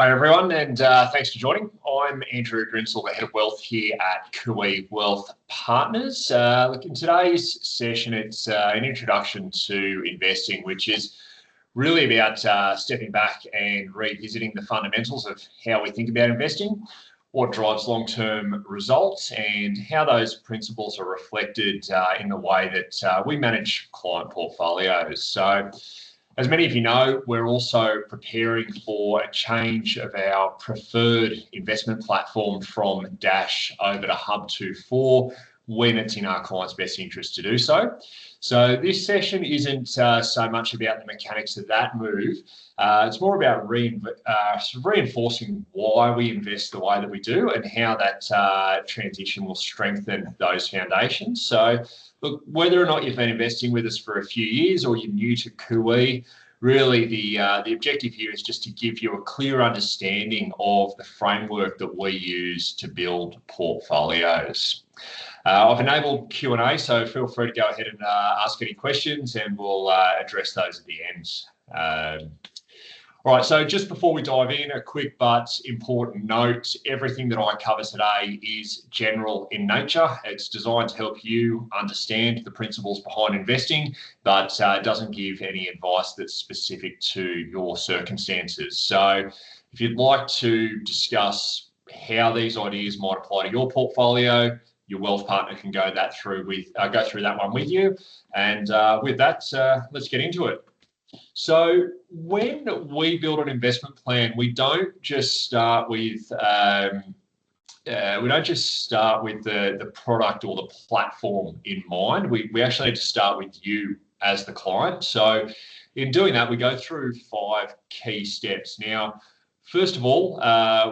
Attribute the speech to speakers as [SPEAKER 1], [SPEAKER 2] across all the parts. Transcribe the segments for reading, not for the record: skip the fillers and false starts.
[SPEAKER 1] Hi everyone, and thanks for joining. I'm Andrew Grinsell, the Head of Wealth here at Kui Wealth Partners. Look, in today's session, it's an introduction to investing, which is really about stepping back and revisiting the fundamentals of how we think about investing, what drives long-term results, and how those principles are reflected in the way that we manage client portfolios. So, as many of you know, we're also preparing for a change of our preferred investment platform from Dash over to Hub24 when it's in our clients' best interest to do so. So this session isn't so much about the mechanics of that move. It's more about reinforcing why we invest the way that we do and how that transition will strengthen those foundations. So, look, whether or not you've been investing with us for a few years or you're new to Kui, really the objective here is just to give you a clear understanding of the framework that we use to build portfolios. I've enabled Q&A, so feel free to go ahead and ask any questions and we'll address those at the end. All right, so just before we dive in, a quick but important note. Everything that I cover today is general in nature. It's designed to help you understand the principles behind investing, but doesn't give any advice that's specific to your circumstances. So if you'd like to discuss how these ideas might apply to your portfolio, your wealth partner can go through that one with you. And with that, let's get into it. So when we build an investment plan, we don't just start with the product or the platform in mind. We actually need to start with you as the client. So in doing that, we go through 5 key steps. Now, first of all,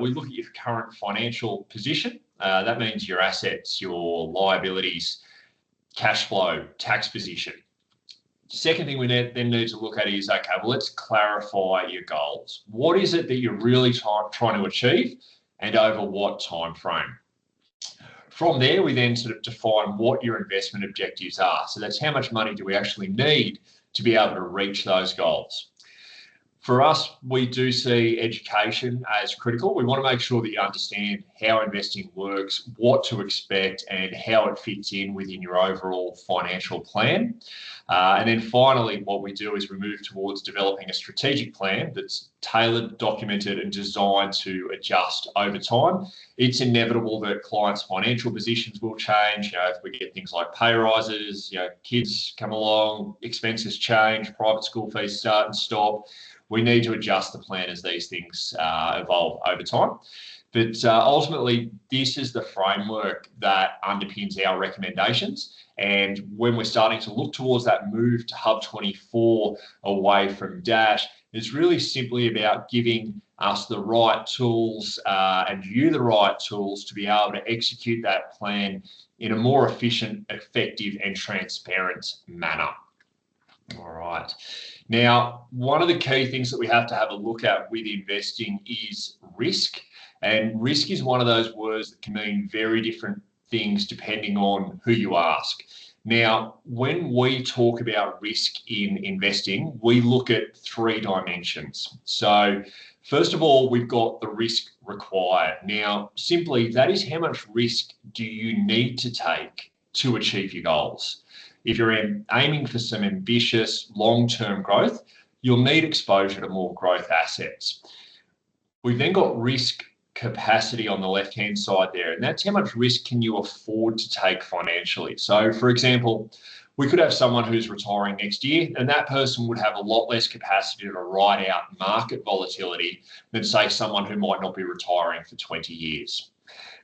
[SPEAKER 1] we look at your current financial position. That means your assets, your liabilities, cash flow, tax position. Second thing we then need to look at is, okay, well, let's clarify your goals. What is it that you're really trying to achieve and over what time frame? From there, we then sort of define what your investment objectives are. So that's how much money do we actually need to be able to reach those goals. For us, we do see education as critical. We want to make sure that you understand how investing works, what to expect, and how it fits in within your overall financial plan. And then finally, what we do is we move towards developing a strategic plan that's tailored, documented, and designed to adjust over time. It's inevitable that clients' financial positions will change. If we get things like pay rises, kids come along, expenses change, private school fees start and stop. We need to adjust the plan as these things evolve over time. But ultimately, this is the framework that underpins our recommendations. And when we're starting to look towards that move to Hub24 away from Dash, it's really simply about giving us the right tools and you the right tools to be able to execute that plan in a more efficient, effective, and transparent manner. All right. Now, one of the key things that we have to have a look at with investing is risk. And risk is one of those words that can mean very different things depending on who you ask. Now, when we talk about risk in investing, we look at 3 dimensions. So first of all, we've got the risk required. Now, simply, that is how much risk do you need to take to achieve your goals. If you're aiming for some ambitious long-term growth, you'll need exposure to more growth assets. We've then got risk capacity on the left-hand side there, and that's how much risk can you afford to take financially. So, for example, we could have someone who's retiring next year, and that person would have a lot less capacity to ride out market volatility than, say, someone who might not be retiring for 20 years.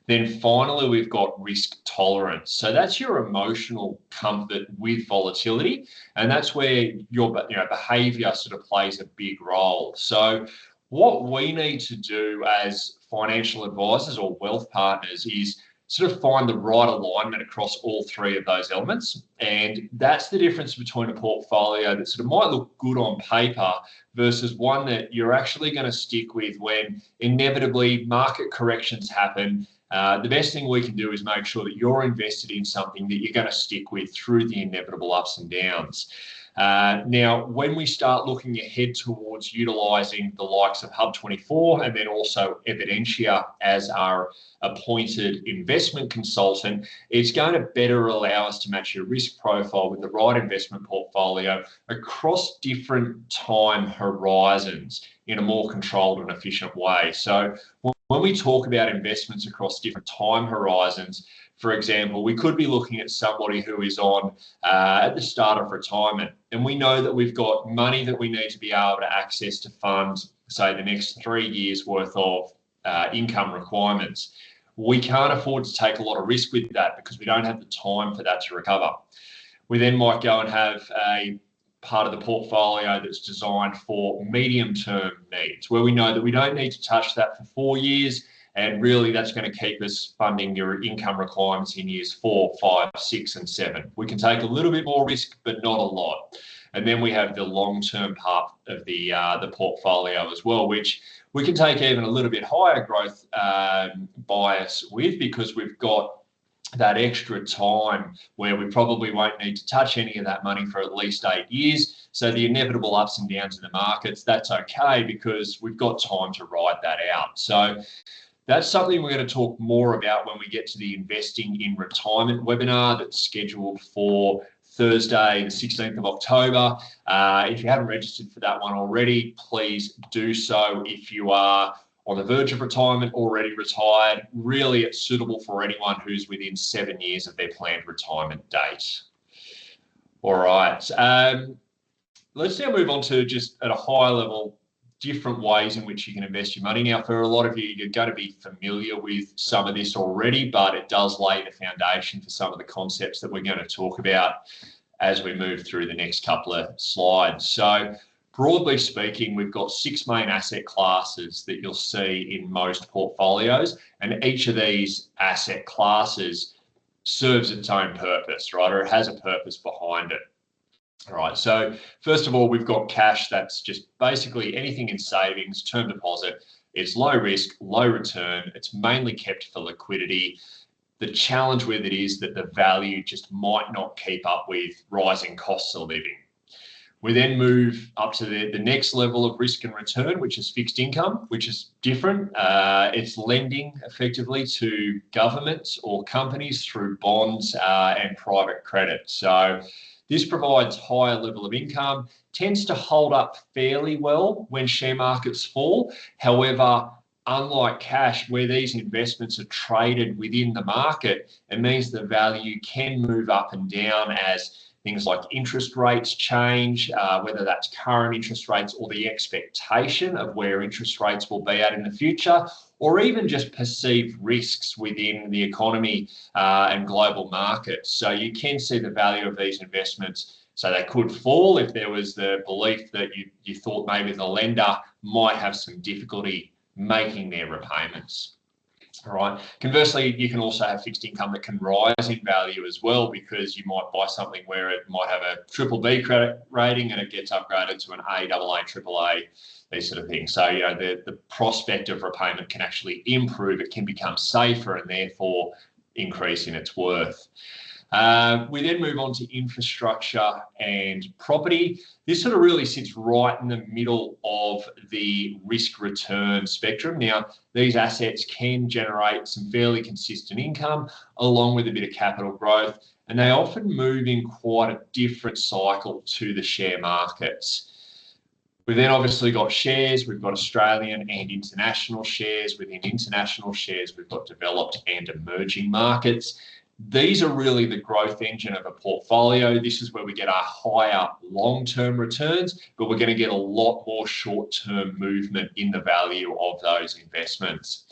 [SPEAKER 1] Then finally, we've got risk tolerance. So that's your emotional comfort with volatility. And that's where your behavior sort of plays a big role. So what we need to do as financial advisors or wealth partners is sort of find the right alignment across all 3 of those elements. And that's the difference between a portfolio that sort of might look good on paper versus one that you're actually going to stick with when inevitably market corrections happen. The best thing we can do is make sure that you're invested in something that you're going to stick with through the inevitable ups and downs. Now, when we start looking ahead towards utilising the likes of Hub24 and then also Evidentia as our appointed investment consultant, it's going to better allow us to match your risk profile with the right investment portfolio across different time horizons in a more controlled and efficient way. So when we talk about investments across different time horizons, for example, we could be looking at somebody who is on at the start of retirement, and we know that we've got money that we need to be able to access to fund, say, the next 3 years worth of income requirements. We can't afford to take a lot of risk with that because we don't have the time for that to recover. We then might go and have a part of the portfolio that's designed for medium-term needs, where we know that we don't need to touch that for 4 years, and really that's going to keep us funding your income requirements in years 4, 5, 6, and 7. We can take a little bit more risk, but not a lot. And then we have the long-term part of the portfolio as well, which we can take even a little bit higher growth bias with, because we've got that extra time where we probably won't need to touch any of that money for at least 8 years. So the inevitable ups and downs in the markets, that's okay because we've got time to ride that out. So that's something we're going to talk more about when we get to the Investing in Retirement webinar that's scheduled for Thursday, the 16th of October. If you haven't registered for that one already, please do so. If you are on the verge of retirement, already retired, really it's suitable for anyone who's within 7 years of their planned retirement date. All right. Let's now move on to just at a higher level, different ways in which you can invest your money. Now, for a lot of you, you're going to be familiar with some of this already, but it does lay the foundation for some of the concepts that we're going to talk about as we move through the next couple of slides. So broadly speaking, we've got 6 main asset classes that you'll see in most portfolios, and each of these asset classes serves its own purpose, right? Or it has a purpose behind it. All right, so first of all, we've got cash. That's just basically anything in savings, term deposit. It's low risk, low return. It's mainly kept for liquidity. The challenge with it is that the value just might not keep up with rising costs of living. We then move up to the next level of risk and return, which is fixed income, which is different. It's lending effectively to governments or companies through bonds and private credit. So this provides higher level of income, tends to hold up fairly well when share markets fall. However, unlike cash, where these investments are traded within the market, it means the value can move up and down as things like interest rates change, whether that's current interest rates or the expectation of where interest rates will be at in the future, or even just perceived risks within the economy and global markets. So you can see the value of these investments. So they could fall if there was the belief that you thought maybe the lender might have some difficulty making their repayments. All right. Conversely, you can also have fixed income that can rise in value as well, because you might buy something where it might have a BBB credit rating and it gets upgraded to an A, AA, AAA, these sort of things. So, you know, the prospect of repayment can actually improve. It can become safer and therefore increase in its worth. We then move on to infrastructure and property. This sort of really sits right in the middle of the risk-return spectrum. Now, these assets can generate some fairly consistent income along with a bit of capital growth, and they often move in quite a different cycle to the share markets. We've then obviously got shares. We've got Australian and international shares. Within international shares, we've got developed and emerging markets. These are really the growth engine of a portfolio. This is where we get our higher long-term returns, but we're going to get a lot more short-term movement in the value of those investments.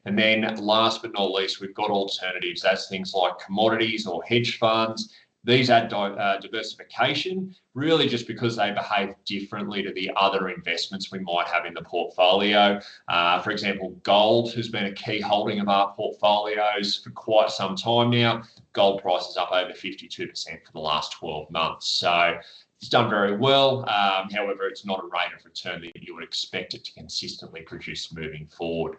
[SPEAKER 1] And then last but not least, we've got alternatives. That's things like commodities or hedge funds. These add diversification, really just because they behave differently to the other investments we might have in the portfolio. For example, gold has been a key holding of our portfolios for quite some time now. Gold price is up over 52% for the last 12 months. So it's done very well. However, it's not a rate of return that you would expect it to consistently produce moving forward.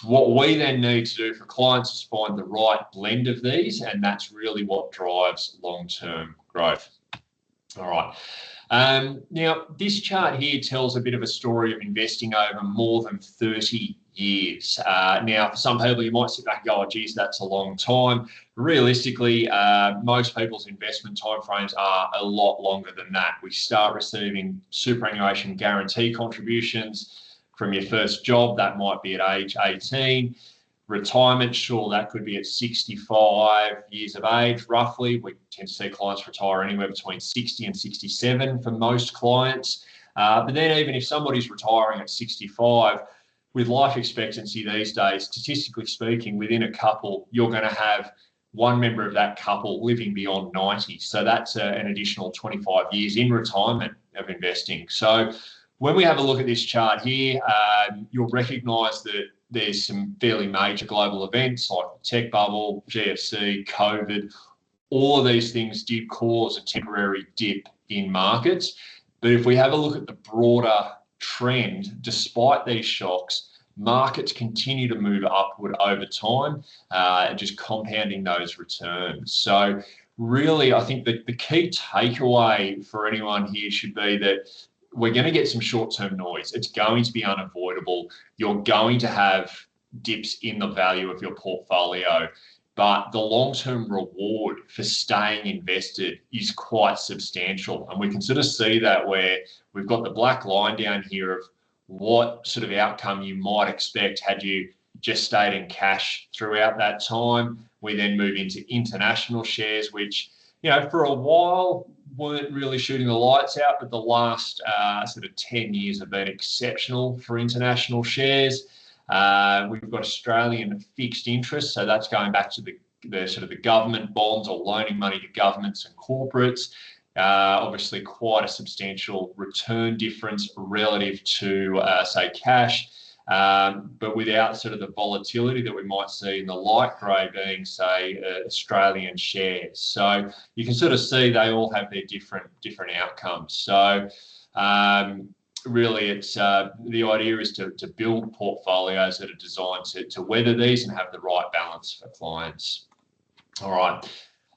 [SPEAKER 1] What we then need to do for clients is find the right blend of these, and that's really what drives long-term growth. All right. Now, this chart here tells a bit of a story of investing over more than 30 years. Now, for some people, you might sit back and go, oh, geez, that's a long time. Realistically, most people's investment timeframes are a lot longer than that. We start receiving superannuation guarantee contributions from your first job. That might be at age 18. Retirement, sure, that could be at 65 years of age, roughly. We tend to see clients retire anywhere between 60 and 67 for most clients. But then even if somebody's retiring at 65, with life expectancy these days, statistically speaking, within a couple, you're going to have one member of that couple living beyond 90. So that's an additional 25 years in retirement of investing. So when we have a look at this chart here, you'll recognise that there's some fairly major global events like the tech bubble, GFC, COVID. All of these things did cause a temporary dip in markets. But if we have a look at the broader trend, despite these shocks, markets continue to move upward over time, just compounding those returns. So really, I think that the key takeaway for anyone here should be that we're going to get some short-term noise. It's going to be unavoidable. You're going to have dips in the value of your portfolio, but the long-term reward for staying invested is quite substantial. And we can sort of see that where we've got the black line down here of what sort of outcome you might expect had you just stayed in cash throughout that time. We then move into international shares, which, you know, for a while weren't really shooting the lights out, but the last sort of 10 years have been exceptional for international shares. We've got Australian fixed interest, so that's going back to the sort of the government bonds or loaning money to governments and corporates. Obviously quite a substantial return difference relative to, say, cash. But without sort of the volatility that we might see in the light grey being, say, Australian shares. So you can sort of see they all have their different outcomes. So really, it's the idea is to build portfolios that are designed to weather these and have the right balance for clients. All right.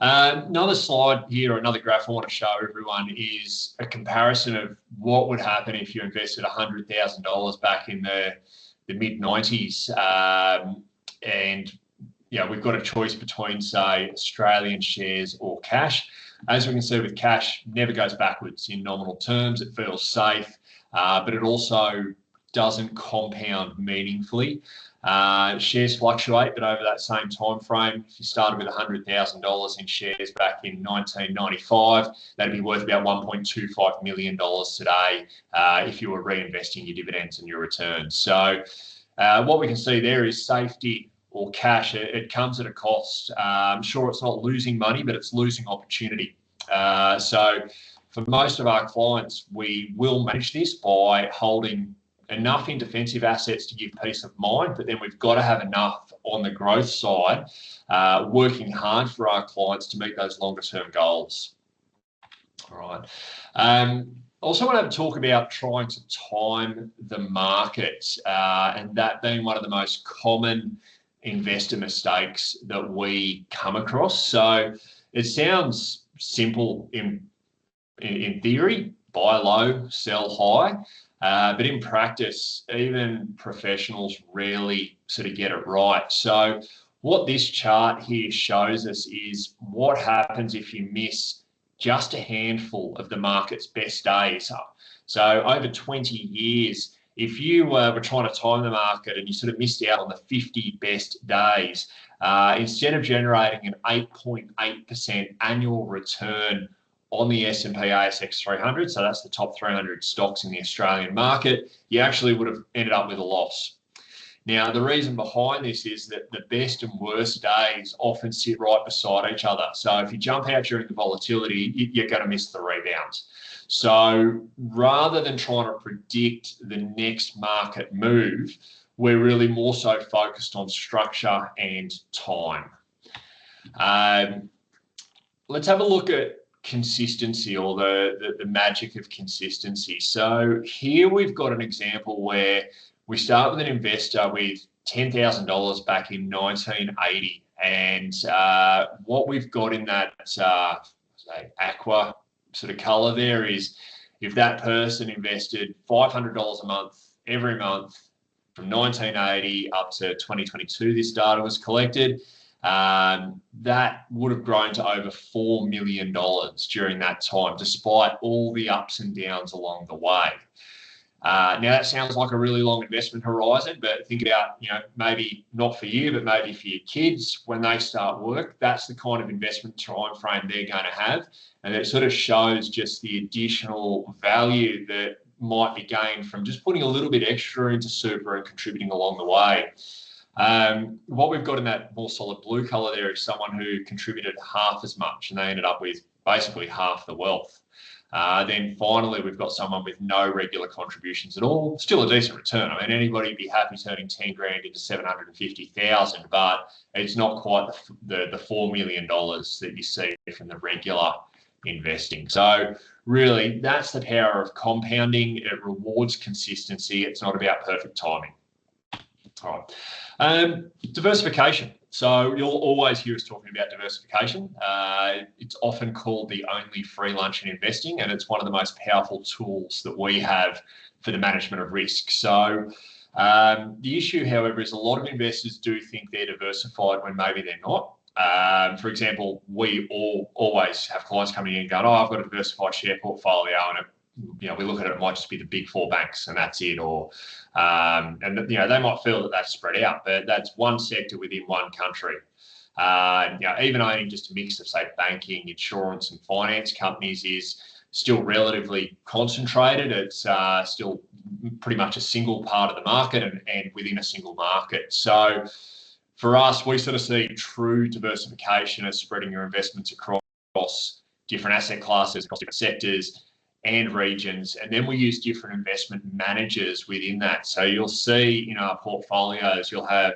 [SPEAKER 1] Another slide here, or another graph I want to show everyone is a comparison of what would happen if you invested $100,000 back in the mid-90s. And, you know, we've got a choice between, say, Australian shares or cash. As we can see with cash, never goes backwards in nominal terms. It feels safe, but it also doesn't compound meaningfully. Shares fluctuate, but over that same time frame, if you started with $100,000 in shares back in 1995, that'd be worth about $1.25 million today if you were reinvesting your dividends and your returns. So what we can see there is safety or cash. It comes at a cost. Sure, it's not losing money, but it's losing opportunity. So for most of our clients, we will manage this by holding enough in defensive assets to give peace of mind, but then we've got to have enough on the growth side, working hard for our clients to meet those longer term goals. All right. Also want to talk about trying to time the market, and that being one of the most common investor mistakes that we come across. So it sounds simple in theory, buy low, sell high. But in practice, even professionals rarely sort of get it right. So what this chart here shows us is what happens if you miss just a handful of the market's best days. So over 20 years, if you were trying to time the market and you sort of missed out on the 50 best days, instead of generating an 8.8% annual return on the S&P ASX 300, so that's the top 300 stocks in the Australian market, you actually would have ended up with a loss. Now, the reason behind this is that the best and worst days often sit right beside each other. So if you jump out during the volatility, you're going to miss the rebound. So rather than trying to predict the next market move, we're really more so focused on structure and time. Let's have a look at consistency, or the magic of consistency. So here we've got an example where we start with an investor with $10,000 back in 1980. And what we've got in that say aqua sort of color there is if that person invested $500 a month every month from 1980 up to 2022, this data was collected, that would have grown to over $4 million during that time, despite all the ups and downs along the way. Now that sounds like a really long investment horizon, but think about, maybe not for you, but maybe for your kids when they start work. That's the kind of investment time frame they're going to have, and it sort of shows just the additional value that might be gained from just putting a little bit extra into super and contributing along the way. What we've got in that more solid blue color there is someone who contributed half as much, and they ended up with basically half the wealth. Then finally, we've got someone with no regular contributions at all. Still a decent return. I mean, anybody would be happy turning 10 grand into 750,000, but it's not quite the $4 million that you see from the regular investing. So really, that's the power of compounding. It rewards consistency. It's not about perfect timing. All right. Diversification. So you'll always hear us talking about diversification. It's often called the only free lunch in investing, and it's one of the most powerful tools that we have for the management of risk. So the issue, however, is a lot of investors do think they're diversified when maybe they're not. For example, we always have clients coming in and going, I've got a diversified share portfolio, and we look at it might just be the big four banks and that's it, or they might feel that that's spread out, but that's one sector within one country. Even owning just a mix of, say, banking, insurance, and finance companies is still relatively concentrated. It's still pretty much a single part of the market and within a single market. So for us, we sort of see true diversification as spreading your investments across different asset classes, across different sectors and regions, and then we use different investment managers within that. So you'll see in our portfolios, you'll have,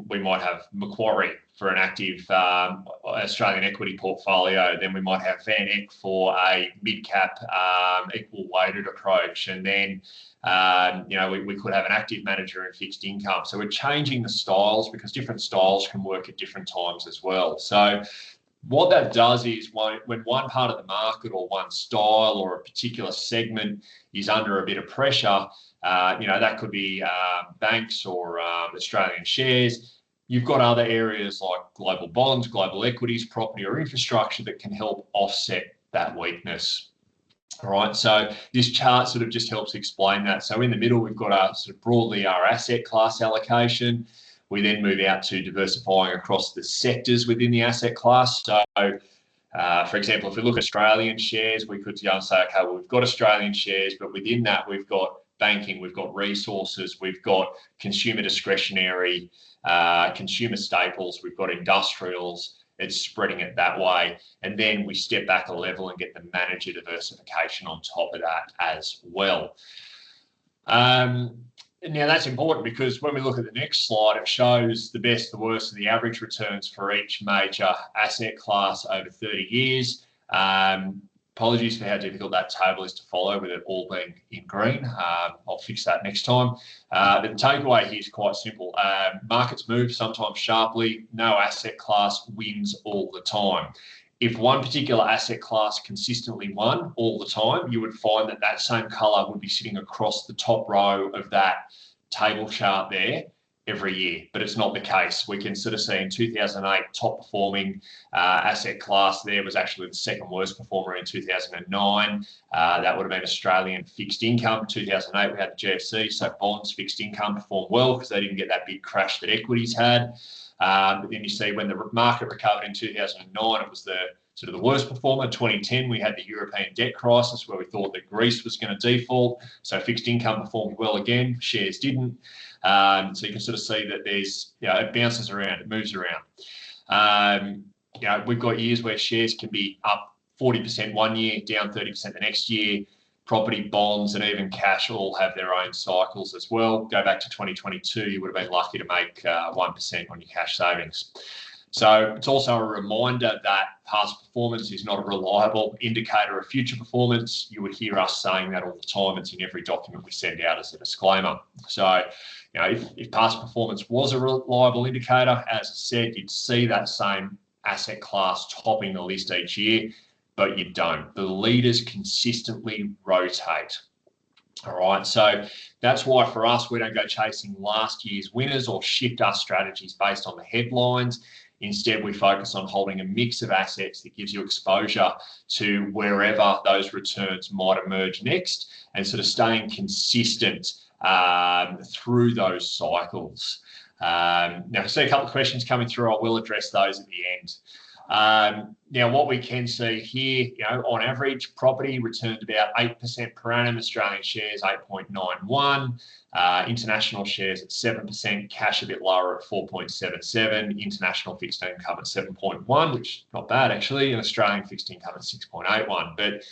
[SPEAKER 1] we might have Macquarie for an active Australian equity portfolio. Then we might have Van Eck for a mid-cap equal weighted approach, and then we could have an active manager in fixed income. So we're changing the styles because different styles can work at different times as well. So what that does is when one part of the market or one style or a particular segment is under a bit of pressure, that could be banks or Australian shares. You've got other areas like global bonds, global equities, property or infrastructure that can help offset that weakness. All right, so this chart sort of just helps explain that. So in the middle, we've got broadly our asset class allocation. We then move out to diversifying across the sectors within the asset class. So, for example, if we look at Australian shares, we could go and say, okay, well, we've got Australian shares, but within that, we've got banking, we've got resources, we've got consumer discretionary, consumer staples, we've got industrials. It's spreading it that way. And then we step back a level and get the manager diversification on top of that as well. Now, that's important because when we look at the next slide, it shows the best, the worst, and the average returns for each major asset class over 30 years. Apologies for how difficult that table is to follow with it all being in green. I'll fix that next time. But the takeaway here is quite simple. Markets move sometimes sharply. No asset class wins all the time. If one particular asset class consistently won all the time, you would find that that same colour would be sitting across the top row of that table chart there every year, but it's not the case. We can sort of see in 2008, top performing asset class there was actually the second worst performer in 2009. That would have been Australian fixed income. 2008, we had the GFC, so bonds, fixed income performed well because they didn't get that big crash that equities had. But then you see when the market recovered in 2009, it was the sort of the worst performer. 2010, we had the European debt crisis where we thought that Greece was going to default. So fixed income performed well again, shares didn't. So you can sort of see that there's, it bounces around, it moves around. We've got years where shares can be up 40% one year, down 30% the next year. Property, bonds, and even cash all have their own cycles as well. Go back to 2022, you would have been lucky to make 1% on your cash savings. So it's also a reminder that past performance is not a reliable indicator of future performance. You would hear us saying that all the time. It's in every document we send out as a disclaimer. So, if past performance was a reliable indicator, as I said, you'd see that same asset class topping the list each year, but you don't. The leaders consistently rotate. All right, so that's why for us, we don't go chasing last year's winners or shift our strategies based on the headlines. Instead, we focus on holding a mix of assets that gives you exposure to wherever those returns might emerge next, and sort of staying consistent through those cycles. Now, I see a couple of questions coming through. I will address those at the end. Now, what we can see here, on average, property returned about 8% per annum, Australian shares 8.91, international shares at 7%, cash a bit lower at 4.77, international fixed income at 7.1, which is not bad actually, and Australian fixed income at 6.81. But,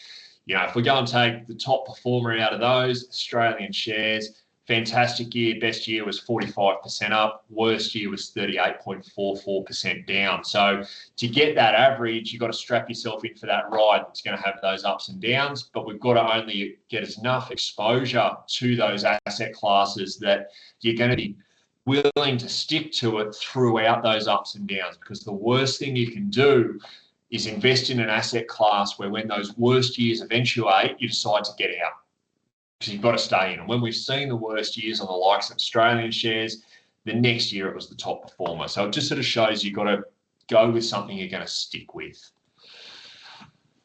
[SPEAKER 1] if we go and take the top performer out of those, Australian shares, fantastic year. Best year was 45% up. Worst year was 38.44% down. So to get that average, you've got to strap yourself in for that ride. It's going to have those ups and downs, but we've got to only get enough exposure to those asset classes that you're going to be willing to stick to it throughout those ups and downs, because the worst thing you can do is invest in an asset class where when those worst years eventuate, you decide to get out. Because you've got to stay in. And when we've seen the worst years on the likes of Australian shares, the next year it was the top performer. So it just sort of shows you've got to go with something you're going to stick with.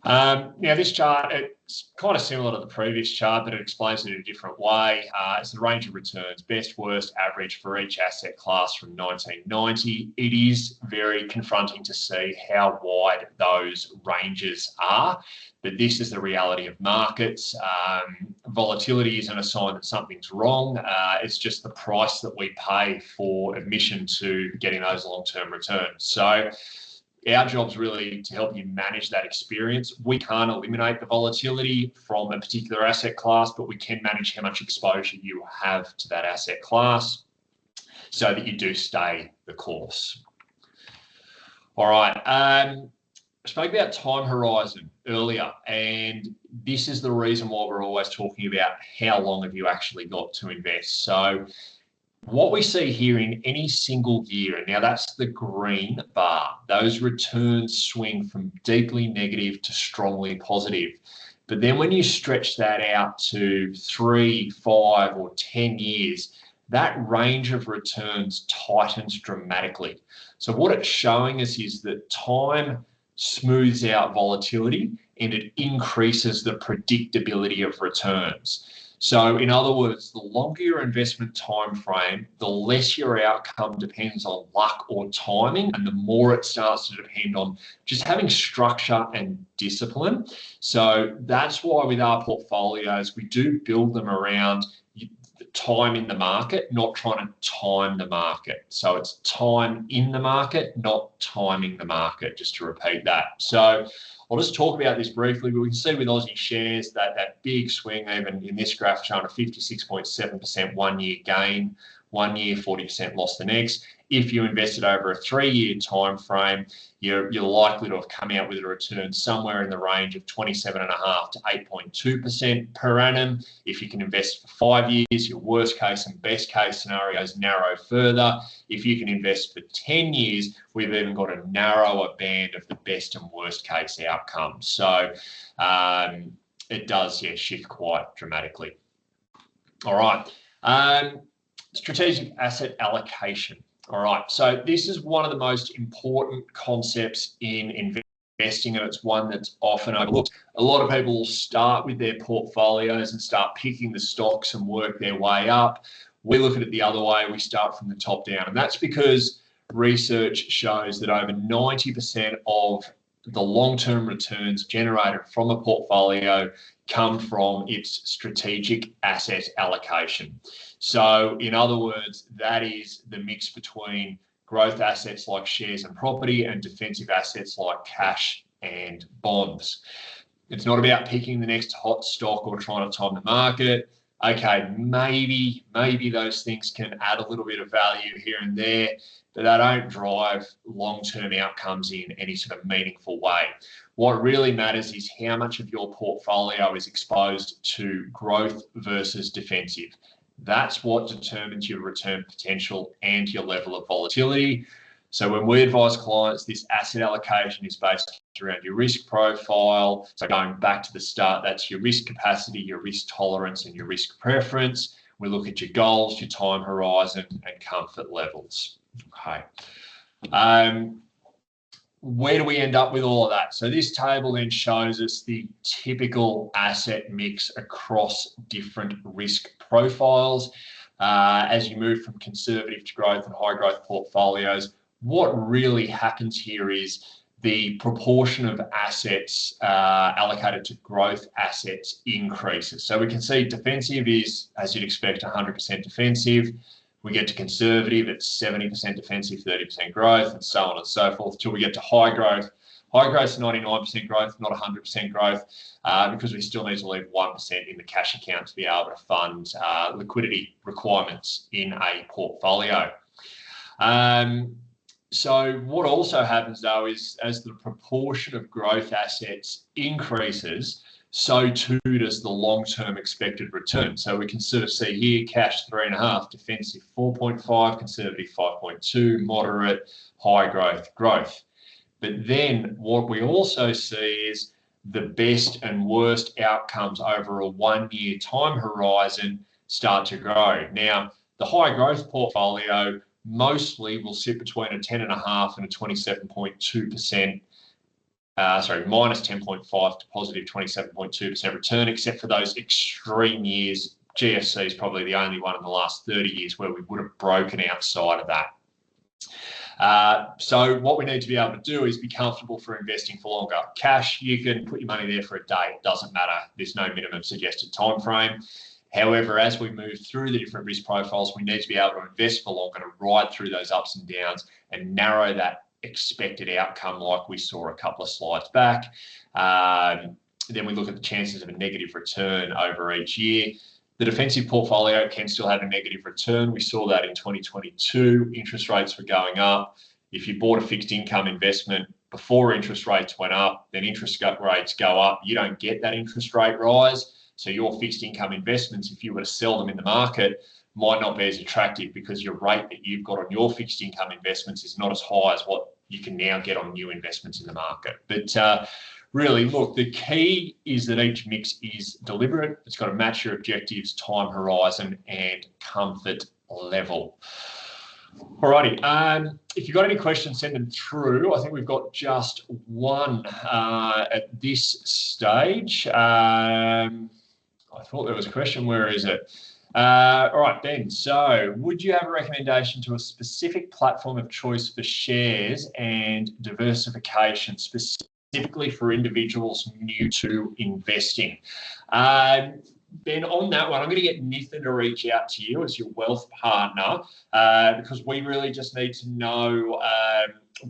[SPEAKER 1] Now, this chart, it's kind of similar to the previous chart, but it explains it in a different way. It's the range of returns, best, worst, average for each asset class from 1990. It is very confronting to see how wide those ranges are, but this is the reality of markets. Volatility isn't a sign that something's wrong. It's just the price that we pay for admission to getting those long-term returns. So our job's really to help you manage that experience. We can't eliminate the volatility from a particular asset class, but we can manage how much exposure you have to that asset class so that you do stay the course. All right. I spoke about time horizon earlier, and this is the reason why we're always talking about how long have you actually got to invest. So what we see here in any single year, and now that's the green bar, those returns swing from deeply negative to strongly positive. But then when you stretch that out to 3, 5, or 10 years, that range of returns tightens dramatically. So what it's showing us is that time smooths out volatility and it increases the predictability of returns. So in other words, the longer your investment time frame, the less your outcome depends on luck or timing, and the more it starts to depend on just having structure and discipline. So that's why with our portfolios, we do build them around the time in the market, not trying to time the market. So it's time in the market, not timing the market, just to repeat that. So I'll just talk about this briefly, but we can see with Aussie shares that big swing, even in this graph, showing a 56.7% 1 year gain, 1 year, 40% loss the next. If you invested over a 3-year time frame, you're likely to have come out with a return somewhere in the range of 27.5% to 8.2% per annum. If you can invest for 5 years, your worst case and best case scenarios narrow further. If you can invest for 10 years, we've even got a narrower band of the best and worst case outcomes. So it does, shift quite dramatically. All right. Strategic asset allocation. All right, so this is one of the most important concepts in investing, and it's one that's often overlooked. A lot of people will start with their portfolios and start picking the stocks and work their way up. We look at it the other way. We start from the top down, and that's because research shows that over 90% of the long-term returns generated from a portfolio come from its strategic asset allocation. So in other words, that is the mix between growth assets like shares and property and defensive assets like cash and bonds. It's not about picking the next hot stock or trying to time the market. okay, maybe those things can add a little bit of value here and there, but they don't drive long-term outcomes in any sort of meaningful way. What really matters is how much of your portfolio is exposed to growth versus defensive. That's what determines your return potential and your level of volatility. So when we advise clients, this asset allocation is based around your risk profile. So going back to the start, that's your risk capacity, your risk tolerance, and your risk preference. We look at your goals, your time horizon, and comfort levels. Okay. Where do we end up with all of that? So this table then shows us the typical asset mix across different risk profiles. As you move from conservative to growth and high growth portfolios, what really happens here is the proportion of assets allocated to growth assets increases. So we can see defensive is, as you'd expect, 100% defensive. We get to conservative, it's 70% defensive, 30% growth, and so on and so forth, till we get to high growth. High growth is 99% growth, not 100% growth, because we still need to leave 1% in the cash account to be able to fund liquidity requirements in a portfolio. So what also happens, though, is as the proportion of growth assets increases, so too does the long-term expected return. So we can sort of see here, cash 3.5, defensive 4.5, conservative 5.2, moderate, high growth. But then what we also see is the best and worst outcomes over a 1-year time horizon start to grow. Now, the high growth portfolio mostly will sit between a 10.5 and a 27.2%. Minus 10.5 to positive 27.2% return, except for those extreme years. GFC is probably the only one in the last 30 years where we would have broken outside of that. So what we need to be able to do is be comfortable for investing for longer. Cash, you can put your money there for a day. It doesn't matter. There's no minimum suggested time frame. However, as we move through the different risk profiles, we need to be able to invest for longer to ride through those ups and downs and narrow that expected outcome like we saw a couple of slides back. Then we look at the chances of a negative return over each year. The defensive portfolio can still have a negative return. We saw that in 2022. Interest rates were going up. If you bought a fixed income investment before interest rates went up, then interest rates go up. You don't get that interest rate rise. So your fixed income investments, if you were to sell them in the market, might not be as attractive because your rate that you've got on your fixed income investments is not as high as what you can now get on new investments in the market. But really, look, the key is that each mix is deliberate. It's got to match your objectives, time horizon, and comfort level. Alrighty, if you've got any questions, send them through. I think we've got just one at this stage. I thought there was a question. Where is it? All right, Ben. So would you have a recommendation to a specific platform of choice for shares and diversification, specifically for individuals new to investing? Ben, on that one, I'm going to get Nathan to reach out to you as your wealth partner, because we really just need to know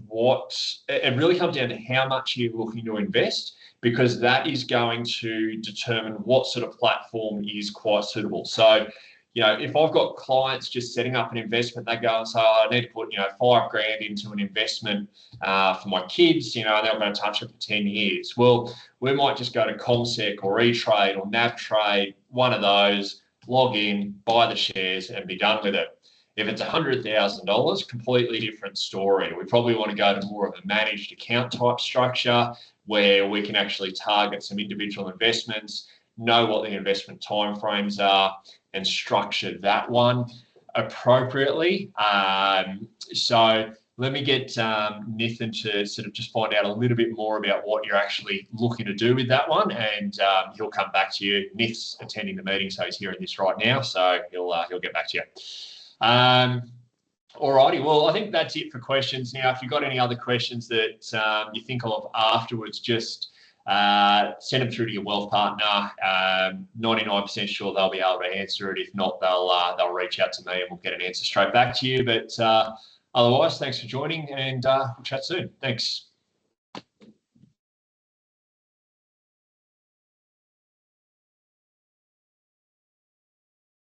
[SPEAKER 1] what it really comes down to how much you're looking to invest, because that is going to determine what sort of platform is quite suitable. So, you know, if I've got clients just setting up an investment, they go and say, oh, I need to put, $5,000 into an investment for my kids, and they're going to touch it for 10 years. Well, we might just go to CommSec or E-Trade or NavTrade, one of those, log in, buy the shares and be done with it. If it's $100,000, completely different story. We probably want to go to more of a managed account type structure where we can actually target some individual investments, know what the investment timeframes are, and structure that one appropriately. So let me get Nathan to sort of just find out a little bit more about what you're actually looking to do with that one, and he'll come back to you. Nick's attending the meeting, so he's hearing this right now, so he'll get back to you. Alrighty, well, I think that's it for questions. Now, if you've got any other questions that you think of afterwards, just send them through to your wealth partner. 99% sure they'll be able to answer it. If not, they'll reach out to me and we'll get an answer straight back to you. But otherwise, thanks for joining, and we'll chat soon. Thanks.